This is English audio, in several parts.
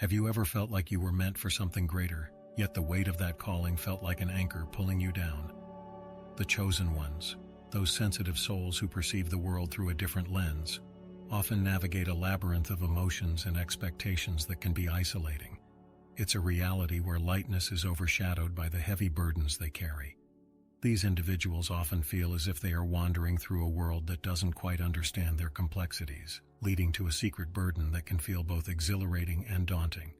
Have you ever felt like you were meant for something greater, yet the weight of that calling felt like an anchor pulling you down? The chosen ones, those sensitive souls who perceive the world through a different lens, often navigate a labyrinth of emotions and expectations that can be isolating. It's a reality where lightness is overshadowed by the heavy burdens they carry. These individuals often feel as if they are wandering through a world that doesn't quite understand their complexities, leading to a secret burden that can feel both exhilarating and daunting.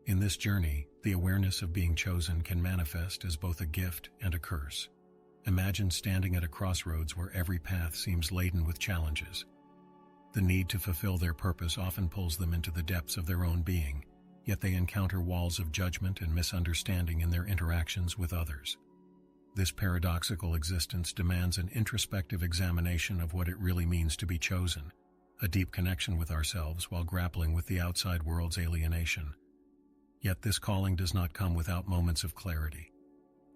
In this journey, the awareness of being chosen can manifest as both a gift and a curse. Imagine standing at a crossroads where every path seems laden with challenges. The need to fulfill their purpose often pulls them into the depths of their own being, yet they encounter walls of judgment and misunderstanding in their interactions with others. This paradoxical existence demands an introspective examination of what it really means to be chosen, a deep connection with ourselves while grappling with the outside world's alienation. Yet this calling does not come without moments of clarity.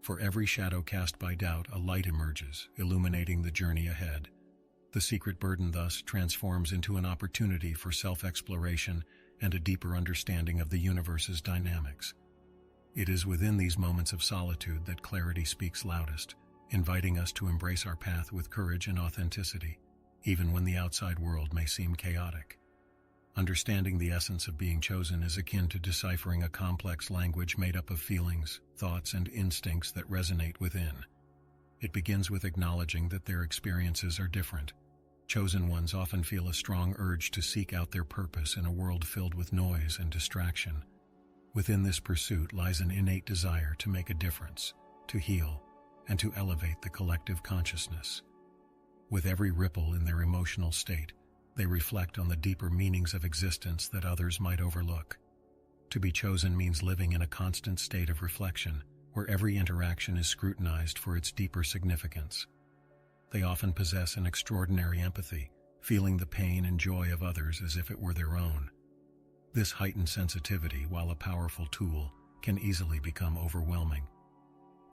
For every shadow cast by doubt, a light emerges, illuminating the journey ahead. The secret burden thus transforms into an opportunity for self-exploration and a deeper understanding of the universe's dynamics. It is within these moments of solitude that clarity speaks loudest, inviting us to embrace our path with courage and authenticity, even when the outside world may seem chaotic. Understanding the essence of being chosen is akin to deciphering a complex language made up of feelings, thoughts, and instincts that resonate within. It begins with acknowledging that their experiences are different. Chosen ones often feel a strong urge to seek out their purpose in a world filled with noise and distraction. Within this pursuit lies an innate desire to make a difference, to heal, and to elevate the collective consciousness. With every ripple in their emotional state, they reflect on the deeper meanings of existence that others might overlook. To be chosen means living in a constant state of reflection, where every interaction is scrutinized for its deeper significance. They often possess an extraordinary empathy, feeling the pain and joy of others as if it were their own. This heightened sensitivity, while a powerful tool, can easily become overwhelming.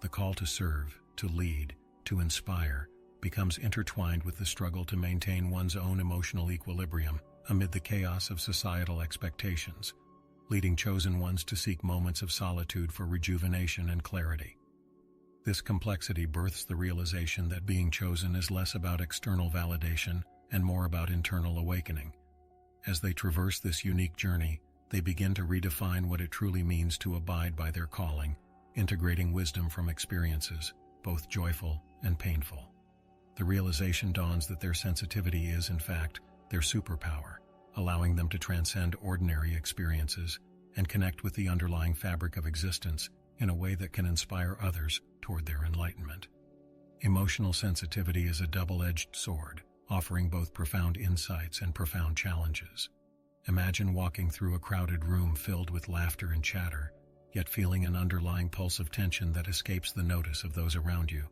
The call to serve, to lead, to inspire, becomes intertwined with the struggle to maintain one's own emotional equilibrium amid the chaos of societal expectations, leading chosen ones to seek moments of solitude for rejuvenation and clarity. This complexity births the realization that being chosen is less about external validation and more about internal awakening. As they traverse this unique journey, they begin to redefine what it truly means to abide by their calling, integrating wisdom from experiences, both joyful and painful. The realization dawns that their sensitivity is, in fact, their superpower, allowing them to transcend ordinary experiences and connect with the underlying fabric of existence in a way that can inspire others toward their enlightenment. Emotional sensitivity is a double-edged sword, offering both profound insights and profound challenges. Imagine walking through a crowded room filled with laughter and chatter, yet feeling an underlying pulse of tension that escapes the notice of those around you.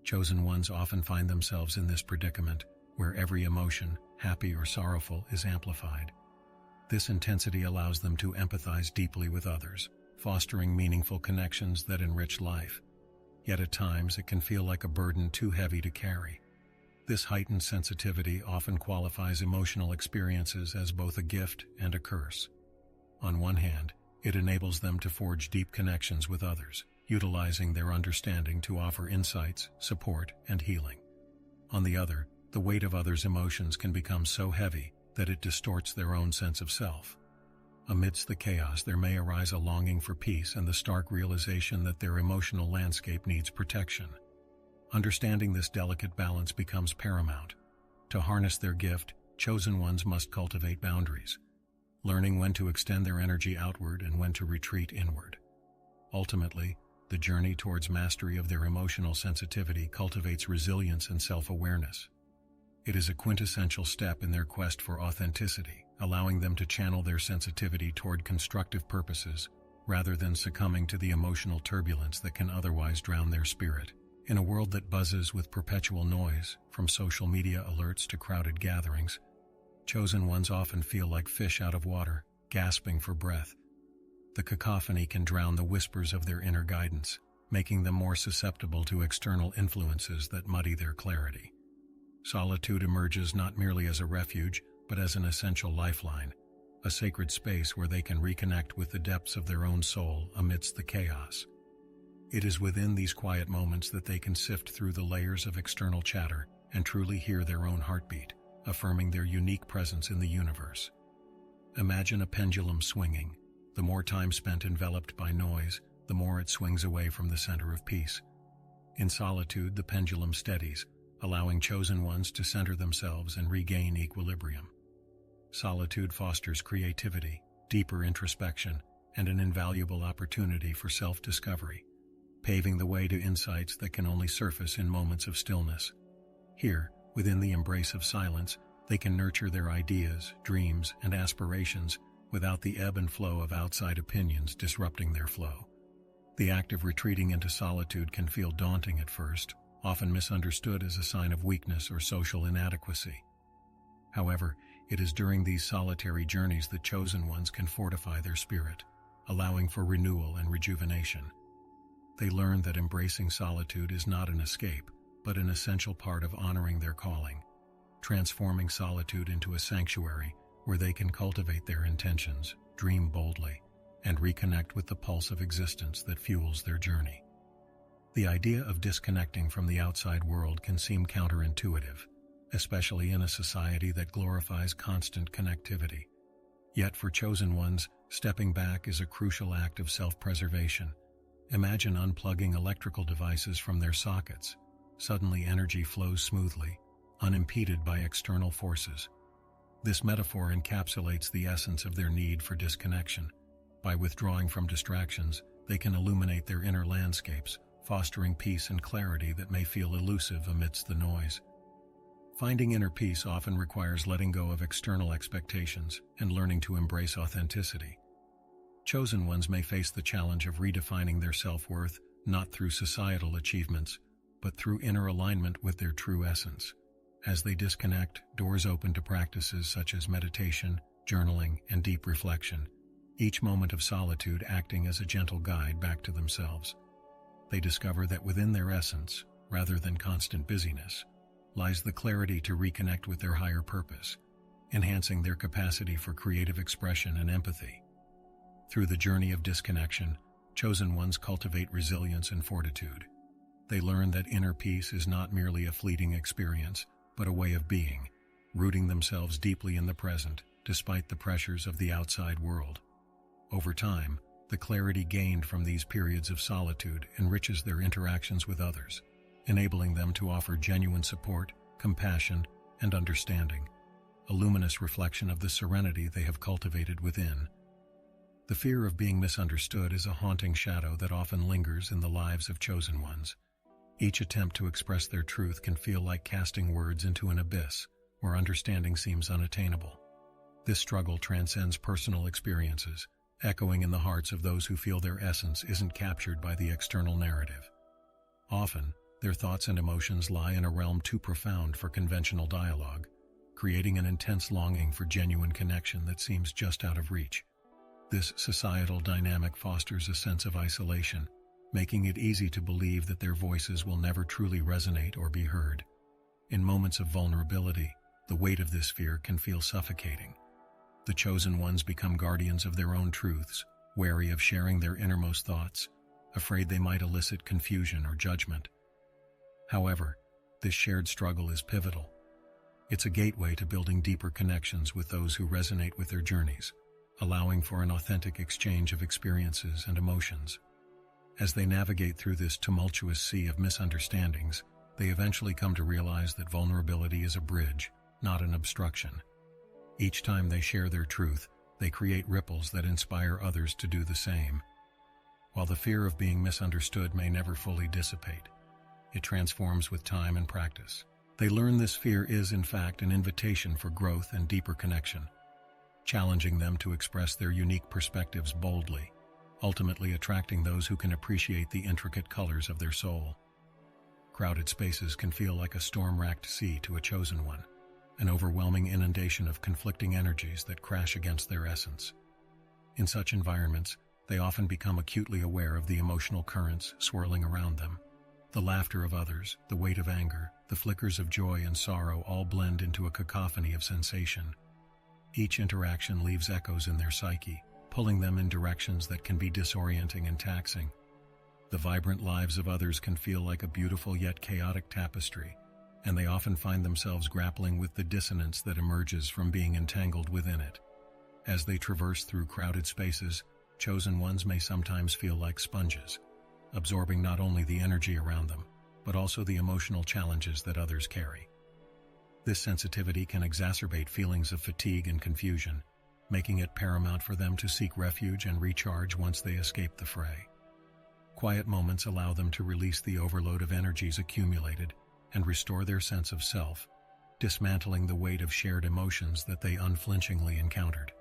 Chosen ones often find themselves in this predicament, where every emotion, happy or sorrowful, is amplified. This intensity allows them to empathize deeply with others, fostering meaningful connections that enrich life. Yet at times it can feel like a burden too heavy to carry. This heightened sensitivity often qualifies emotional experiences as both a gift and a curse. On one hand, it enables them to forge deep connections with others, utilizing their understanding to offer insights, support, and healing. On the other, the weight of others' emotions can become so heavy that it distorts their own sense of self. Amidst the chaos, there may arise a longing for peace and the stark realization that their emotional landscape needs protection. Understanding this delicate balance becomes paramount. To harness their gift, chosen ones must cultivate boundaries, learning when to extend their energy outward and when to retreat inward. Ultimately, the journey towards mastery of their emotional sensitivity cultivates resilience and self-awareness. It is a quintessential step in their quest for authenticity, allowing them to channel their sensitivity toward constructive purposes rather than succumbing to the emotional turbulence that can otherwise drown their spirit. In a world that buzzes with perpetual noise, from social media alerts to crowded gatherings, chosen ones often feel like fish out of water, gasping for breath. The cacophony can drown the whispers of their inner guidance, making them more susceptible to external influences that muddy their clarity. Solitude emerges not merely as a refuge, but as an essential lifeline. a sacred space where they can reconnect with the depths of their own soul amidst the chaos. It is within these quiet moments that they can sift through the layers of external chatter and truly hear their own heartbeat, affirming their unique presence in the universe. Imagine a pendulum swinging. The more time spent enveloped by noise, the more it swings away from the center of peace. In solitude, the pendulum steadies, allowing chosen ones to center themselves and regain equilibrium. Solitude fosters creativity, deeper introspection, and an invaluable opportunity for self-discovery, paving the way to insights that can only surface in moments of stillness. Here, within the embrace of silence, they can nurture their ideas, dreams, and aspirations without the ebb and flow of outside opinions disrupting their flow. The act of retreating into solitude can feel daunting at first, often misunderstood as a sign of weakness or social inadequacy. However, it is during these solitary journeys that chosen ones can fortify their spirit, allowing for renewal and rejuvenation. They learn that embracing solitude is not an escape, but an essential part of honoring their calling, transforming solitude into a sanctuary where they can cultivate their intentions, dream boldly, and reconnect with the pulse of existence that fuels their journey. The idea of disconnecting from the outside world can seem counterintuitive, especially in a society that glorifies constant connectivity. Yet for chosen ones, stepping back is a crucial act of self-preservation. Imagine unplugging electrical devices from their sockets. Suddenly energy flows smoothly, unimpeded by external forces. This metaphor encapsulates the essence of their need for disconnection. By withdrawing from distractions, they can illuminate their inner landscapes, fostering peace and clarity that may feel elusive amidst the noise. Finding inner peace often requires letting go of external expectations and learning to embrace authenticity. Chosen ones may face the challenge of redefining their self-worth, not through societal achievements, but through inner alignment with their true essence. As they disconnect, doors open to practices such as meditation, journaling, and deep reflection, each moment of solitude acting as a gentle guide back to themselves. They discover that within their essence, rather than constant busyness, lies the clarity to reconnect with their higher purpose, enhancing their capacity for creative expression and empathy. Through the journey of disconnection, chosen ones cultivate resilience and fortitude. They learn that inner peace is not merely a fleeting experience, but a way of being, rooting themselves deeply in the present, despite the pressures of the outside world. Over time, the clarity gained from these periods of solitude enriches their interactions with others, enabling them to offer genuine support, compassion, and understanding, a luminous reflection of the serenity they have cultivated within. The fear of being misunderstood is a haunting shadow that often lingers in the lives of chosen ones. Each attempt to express their truth can feel like casting words into an abyss where understanding seems unattainable. This struggle transcends personal experiences, echoing in the hearts of those who feel their essence isn't captured by the external narrative. Often, their thoughts and emotions lie in a realm too profound for conventional dialogue, creating an intense longing for genuine connection that seems just out of reach. This societal dynamic fosters a sense of isolation, making it easy to believe that their voices will never truly resonate or be heard. In moments of vulnerability, the weight of this fear can feel suffocating. The chosen ones become guardians of their own truths, wary of sharing their innermost thoughts, afraid they might elicit confusion or judgment. However, this shared struggle is pivotal. It's a gateway to building deeper connections with those who resonate with their journeys, allowing for an authentic exchange of experiences and emotions. As they navigate through this tumultuous sea of misunderstandings, they eventually come to realize that vulnerability is a bridge, not an obstruction. Each time they share their truth, they create ripples that inspire others to do the same. While the fear of being misunderstood may never fully dissipate, it transforms with time and practice. They learn this fear is, in fact, an invitation for growth and deeper connection, challenging them to express their unique perspectives boldly, ultimately attracting those who can appreciate the intricate colors of their soul. Crowded spaces can feel like a storm-racked sea to a chosen one, an overwhelming inundation of conflicting energies that crash against their essence. In such environments, they often become acutely aware of the emotional currents swirling around them. The laughter of others, the weight of anger, the flickers of joy and sorrow all blend into a cacophony of sensation. Each interaction leaves echoes in their psyche, pulling them in directions that can be disorienting and taxing. The vibrant lives of others can feel like a beautiful yet chaotic tapestry, and they often find themselves grappling with the dissonance that emerges from being entangled within it. As they traverse through crowded spaces, chosen ones may sometimes feel like sponges, absorbing not only the energy around them, but also the emotional challenges that others carry. This sensitivity can exacerbate feelings of fatigue and confusion, making it paramount for them to seek refuge and recharge once they escape the fray. Quiet moments allow them to release the overload of energies accumulated and restore their sense of self, dismantling the weight of shared emotions that they unflinchingly encountered.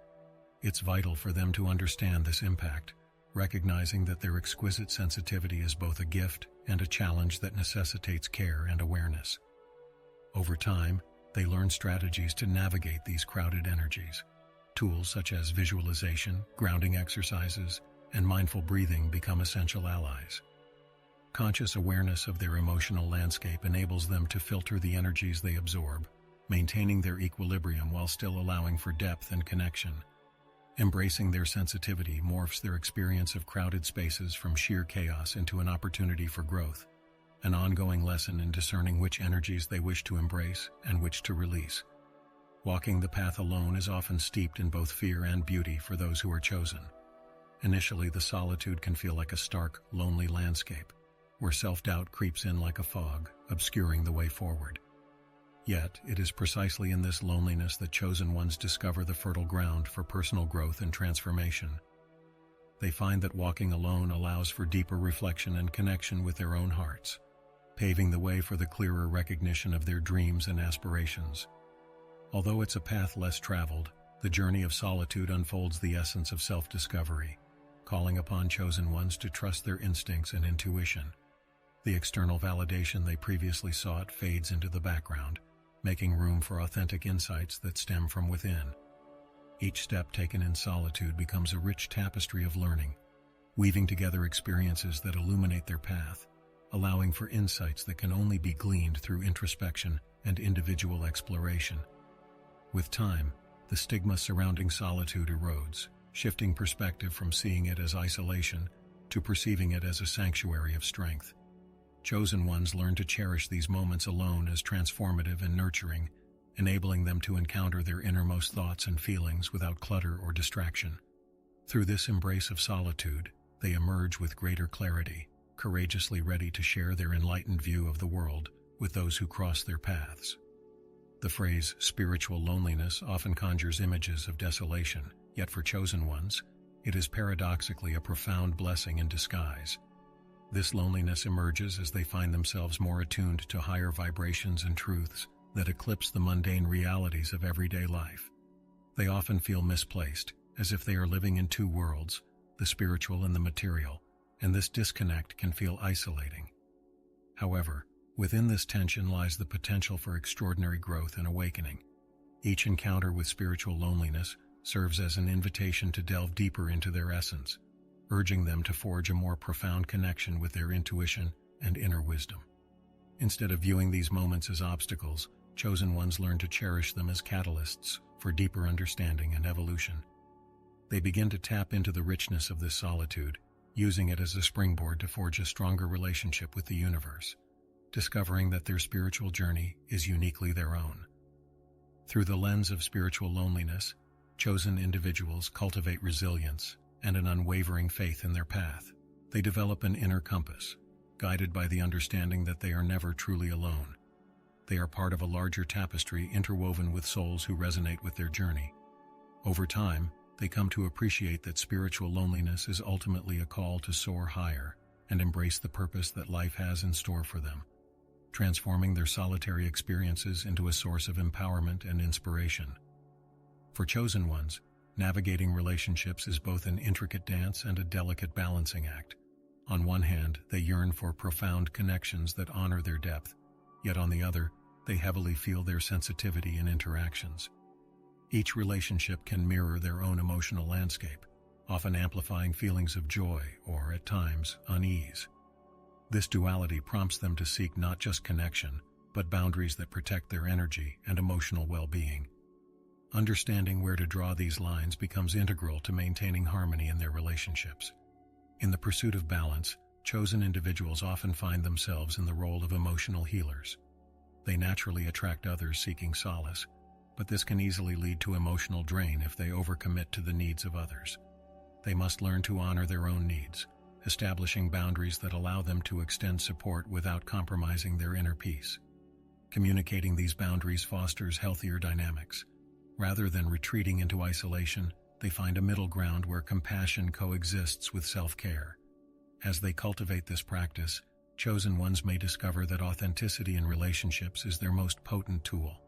It's vital for them to understand this impact, recognizing that their exquisite sensitivity is both a gift and a challenge that necessitates care and awareness. Over time, they learn strategies to navigate these crowded energies. Tools such as visualization, grounding exercises, and mindful breathing become essential allies. Conscious awareness of their emotional landscape enables them to filter the energies they absorb, maintaining their equilibrium while still allowing for depth and connection. Embracing their sensitivity morphs their experience of crowded spaces from sheer chaos into an opportunity for growth, an ongoing lesson in discerning which energies they wish to embrace and which to release. Walking the path alone is often steeped in both fear and beauty for those who are chosen. Initially, the solitude can feel like a stark, lonely landscape, where self-doubt creeps in like a fog, obscuring the way forward. Yet, it is precisely in this loneliness that chosen ones discover the fertile ground for personal growth and transformation. They find that walking alone allows for deeper reflection and connection with their own hearts, paving the way for the clearer recognition of their dreams and aspirations. Although it's a path less traveled, the journey of solitude unfolds the essence of self-discovery, calling upon chosen ones to trust their instincts and intuition. The external validation they previously sought fades into the background, making room for authentic insights that stem from within. Each step taken in solitude becomes a rich tapestry of learning, weaving together experiences that illuminate their path, allowing for insights that can only be gleaned through introspection and individual exploration. With time, the stigma surrounding solitude erodes, shifting perspective from seeing it as isolation to perceiving it as a sanctuary of strength. Chosen ones learn to cherish these moments alone as transformative and nurturing, enabling them to encounter their innermost thoughts and feelings without clutter or distraction. Through this embrace of solitude, they emerge with greater clarity, courageously ready to share their enlightened view of the world with those who cross their paths. The phrase spiritual loneliness often conjures images of desolation, yet for chosen ones, it is paradoxically a profound blessing in disguise. This loneliness emerges as they find themselves more attuned to higher vibrations and truths that eclipse the mundane realities of everyday life. They often feel misplaced, as if they are living in two worlds, the spiritual and the material, and this disconnect can feel isolating. However, within this tension lies the potential for extraordinary growth and awakening. Each encounter with spiritual loneliness serves as an invitation to delve deeper into their essence, urging them to forge a more profound connection with their intuition and inner wisdom. Instead of viewing these moments as obstacles, chosen ones learn to cherish them as catalysts for deeper understanding and evolution. They begin to tap into the richness of this solitude, using it as a springboard to forge a stronger relationship with the universe, discovering that their spiritual journey is uniquely their own. Through the lens of spiritual loneliness, chosen individuals cultivate resilience and an unwavering faith in their path. They develop an inner compass, guided by the understanding that they are never truly alone. They are part of a larger tapestry interwoven with souls who resonate with their journey. Over time, they come to appreciate that spiritual loneliness is ultimately a call to soar higher and embrace the purpose that life has in store for them, transforming their solitary experiences into a source of empowerment and inspiration. For chosen ones, navigating relationships is both an intricate dance and a delicate balancing act. On one hand, they yearn for profound connections that honor their depth, yet on the other, they heavily feel their sensitivity in interactions. Each relationship can mirror their own emotional landscape, often amplifying feelings of joy or, at times, unease. This duality prompts them to seek not just connection, but boundaries that protect their energy and emotional well-being. Understanding where to draw these lines becomes integral to maintaining harmony in their relationships. In the pursuit of balance, chosen individuals often find themselves in the role of emotional healers. They naturally attract others seeking solace, but this can easily lead to emotional drain if they overcommit to the needs of others. They must learn to honor their own needs, establishing boundaries that allow them to extend support without compromising their inner peace. Communicating these boundaries fosters healthier dynamics. Rather than retreating into isolation, they find a middle ground where compassion coexists with self-care. As they cultivate this practice, chosen ones may discover that authenticity in relationships is their most potent tool.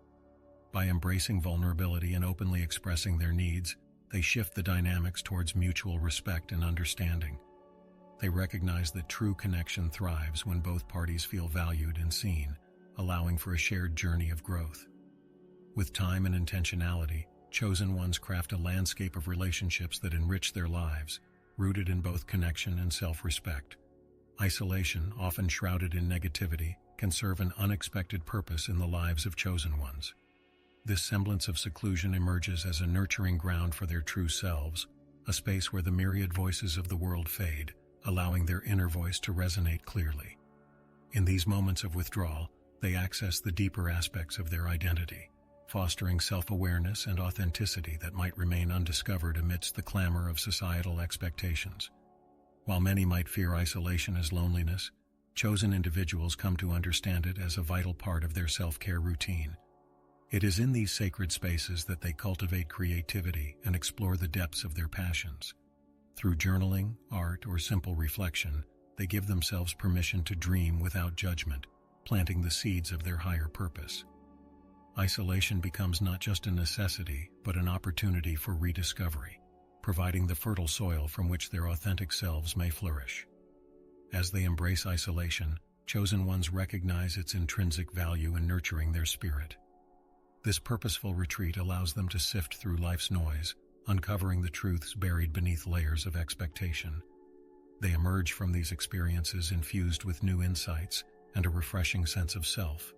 By embracing vulnerability and openly expressing their needs, they shift the dynamics towards mutual respect and understanding. They recognize that true connection thrives when both parties feel valued and seen, allowing for a shared journey of growth. With time and intentionality, chosen ones craft a landscape of relationships that enrich their lives, rooted in both connection and self-respect. Isolation, often shrouded in negativity, can serve an unexpected purpose in the lives of chosen ones. This semblance of seclusion emerges as a nurturing ground for their true selves, a space where the myriad voices of the world fade, allowing their inner voice to resonate clearly. In these moments of withdrawal, they access the deeper aspects of their identity, fostering self-awareness and authenticity that might remain undiscovered amidst the clamor of societal expectations. While many might fear isolation as loneliness, chosen individuals come to understand it as a vital part of their self-care routine. It is in these sacred spaces that they cultivate creativity and explore the depths of their passions. Through journaling, art, or simple reflection, they give themselves permission to dream without judgment, planting the seeds of their higher purpose. Isolation becomes not just a necessity, but an opportunity for rediscovery, providing the fertile soil from which their authentic selves may flourish. As they embrace isolation, chosen ones recognize its intrinsic value in nurturing their spirit. This purposeful retreat allows them to sift through life's noise, uncovering the truths buried beneath layers of expectation. They emerge from these experiences infused with new insights and a refreshing sense of self,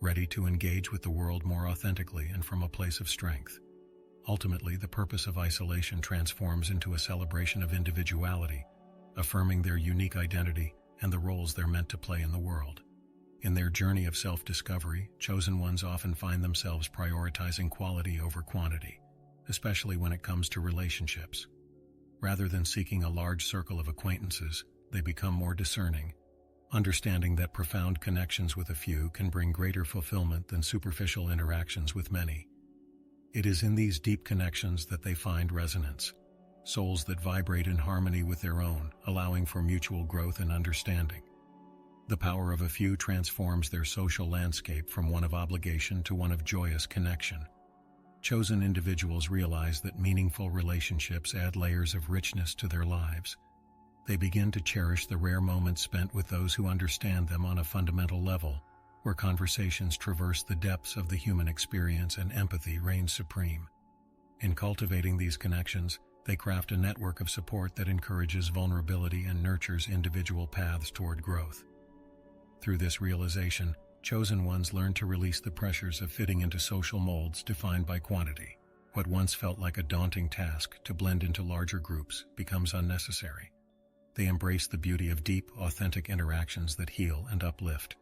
ready to engage with the world more authentically and from a place of strength. Ultimately, the purpose of isolation transforms into a celebration of individuality, affirming their unique identity and the roles they're meant to play in the world. In their journey of self-discovery, chosen ones often find themselves prioritizing quality over quantity, especially when it comes to relationships. Rather than seeking a large circle of acquaintances, they become more discerning, understanding that profound connections with a few can bring greater fulfillment than superficial interactions with many. It is in these deep connections that they find resonance, souls that vibrate in harmony with their own, allowing for mutual growth and understanding. The power of a few transforms their social landscape from one of obligation to one of joyous connection. Chosen individuals realize that meaningful relationships add layers of richness to their lives. They begin to cherish the rare moments spent with those who understand them on a fundamental level, where conversations traverse the depths of the human experience and empathy reigns supreme. In cultivating these connections, they craft a network of support that encourages vulnerability and nurtures individual paths toward growth. Through this realization, chosen ones learn to release the pressures of fitting into social molds defined by quantity. What once felt like a daunting task to blend into larger groups becomes unnecessary. They embrace the beauty of deep, authentic interactions that heal and uplift.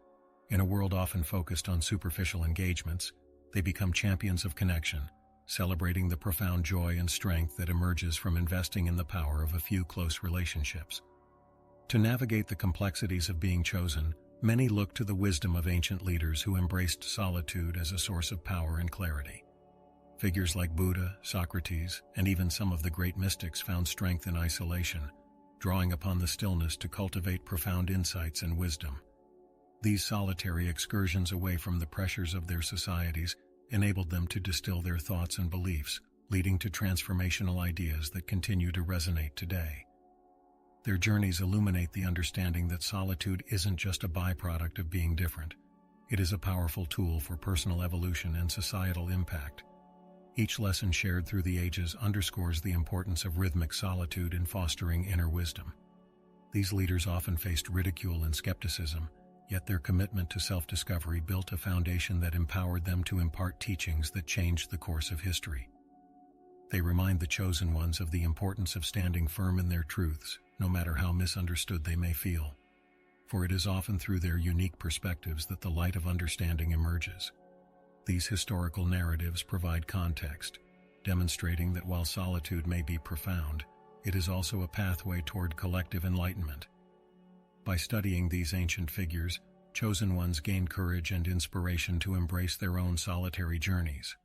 In a world often focused on superficial engagements, they become champions of connection, celebrating the profound joy and strength that emerges from investing in the power of a few close relationships. To navigate the complexities of being chosen, many look to the wisdom of ancient leaders who embraced solitude as a source of power and clarity. Figures like Buddha, Socrates, and even some of the great mystics found strength in isolation, drawing upon the stillness to cultivate profound insights and wisdom. These solitary excursions away from the pressures of their societies enabled them to distill their thoughts and beliefs, leading to transformational ideas that continue to resonate today. Their journeys illuminate the understanding that solitude isn't just a byproduct of being different. It is a powerful tool for personal evolution and societal impact. Each lesson shared through the ages underscores the importance of rhythmic solitude in fostering inner wisdom. These leaders often faced ridicule and skepticism, Yet their commitment to self-discovery built a foundation that empowered them to impart teachings that changed the course of history. They remind the chosen ones of the importance of standing firm in their truths, no matter how misunderstood they may feel. For it is often through their unique perspectives that the light of understanding emerges. These historical narratives provide context, demonstrating that while solitude may be profound, it is also a pathway toward collective enlightenment. By studying these ancient figures, chosen ones gain courage and inspiration to embrace their own solitary journeys.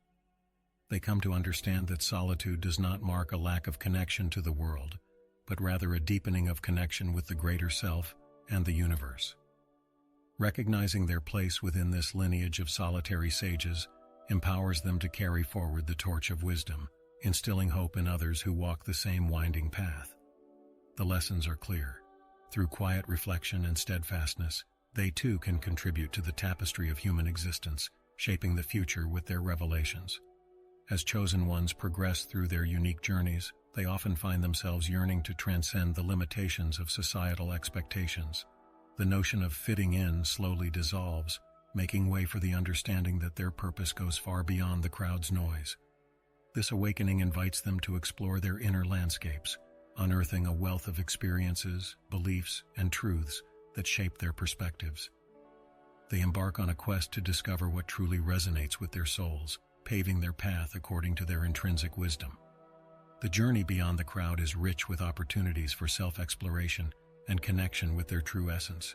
They come to understand that solitude does not mark a lack of connection to the world, but rather a deepening of connection with the greater self and the universe. Recognizing their place within this lineage of solitary sages empowers them to carry forward the torch of wisdom, instilling hope in others who walk the same winding path. The lessons are clear. Through quiet reflection and steadfastness, they too can contribute to the tapestry of human existence, shaping the future with their revelations. As chosen ones progress through their unique journeys, they often find themselves yearning to transcend the limitations of societal expectations. The notion of fitting in slowly dissolves, making way for the understanding that their purpose goes far beyond the crowd's noise. This awakening invites them to explore their inner landscapes, unearthing a wealth of experiences, beliefs, and truths that shape their perspectives. They embark on a quest to discover what truly resonates with their souls, paving their path according to their intrinsic wisdom. The journey beyond the crowd is rich with opportunities for self-exploration and connection with their true essence.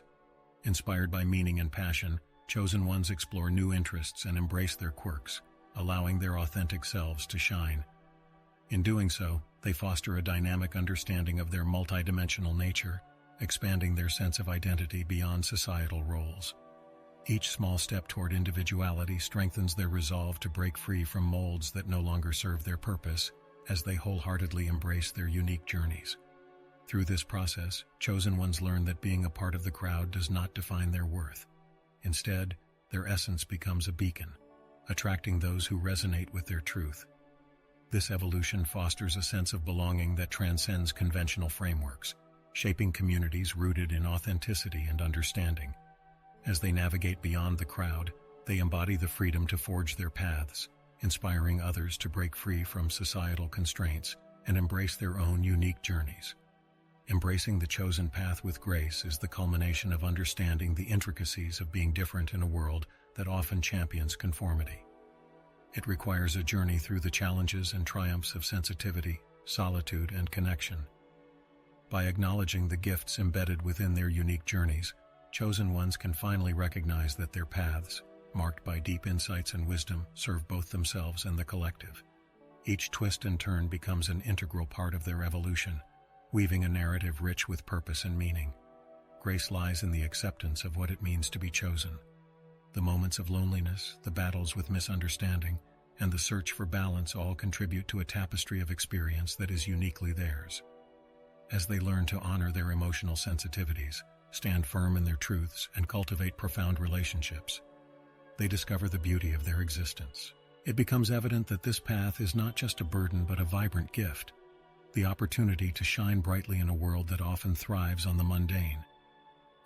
Inspired by meaning and passion, chosen ones explore new interests and embrace their quirks, allowing their authentic selves to shine. In doing so, they foster a dynamic understanding of their multidimensional nature, expanding their sense of identity beyond societal roles. Each small step toward individuality strengthens their resolve to break free from molds that no longer serve their purpose, as they wholeheartedly embrace their unique journeys. Through this process, chosen ones learn that being a part of the crowd does not define their worth. Instead, their essence becomes a beacon, attracting those who resonate with their truth. This evolution fosters a sense of belonging that transcends conventional frameworks, shaping communities rooted in authenticity and understanding. As they navigate beyond the crowd, they embody the freedom to forge their paths, inspiring others to break free from societal constraints and embrace their own unique journeys. Embracing the chosen path with grace is the culmination of understanding the intricacies of being different in a world that often champions conformity. It requires a journey through the challenges and triumphs of sensitivity, solitude, and connection. By acknowledging the gifts embedded within their unique journeys, chosen ones can finally recognize that their paths, marked by deep insights and wisdom, serve both themselves and the collective. Each twist and turn becomes an integral part of their evolution, weaving a narrative rich with purpose and meaning. Grace lies in the acceptance of what it means to be chosen. The moments of loneliness, the battles with misunderstanding, and the search for balance all contribute to a tapestry of experience that is uniquely theirs. As they learn to honor their emotional sensitivities, stand firm in their truths, and cultivate profound relationships, they discover the beauty of their existence. It becomes evident that this path is not just a burden but a vibrant gift, the opportunity to shine brightly in a world that often thrives on the mundane.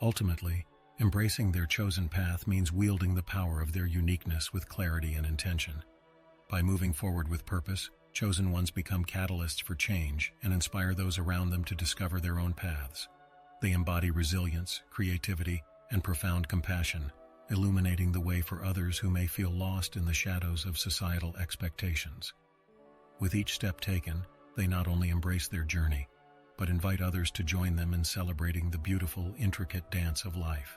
Ultimately, embracing their chosen path means wielding the power of their uniqueness with clarity and intention. By moving forward with purpose, chosen ones become catalysts for change and inspire those around them to discover their own paths. They embody resilience, creativity, and profound compassion, illuminating the way for others who may feel lost in the shadows of societal expectations. With each step taken, they not only embrace their journey, but invite others to join them in celebrating the beautiful, intricate dance of life.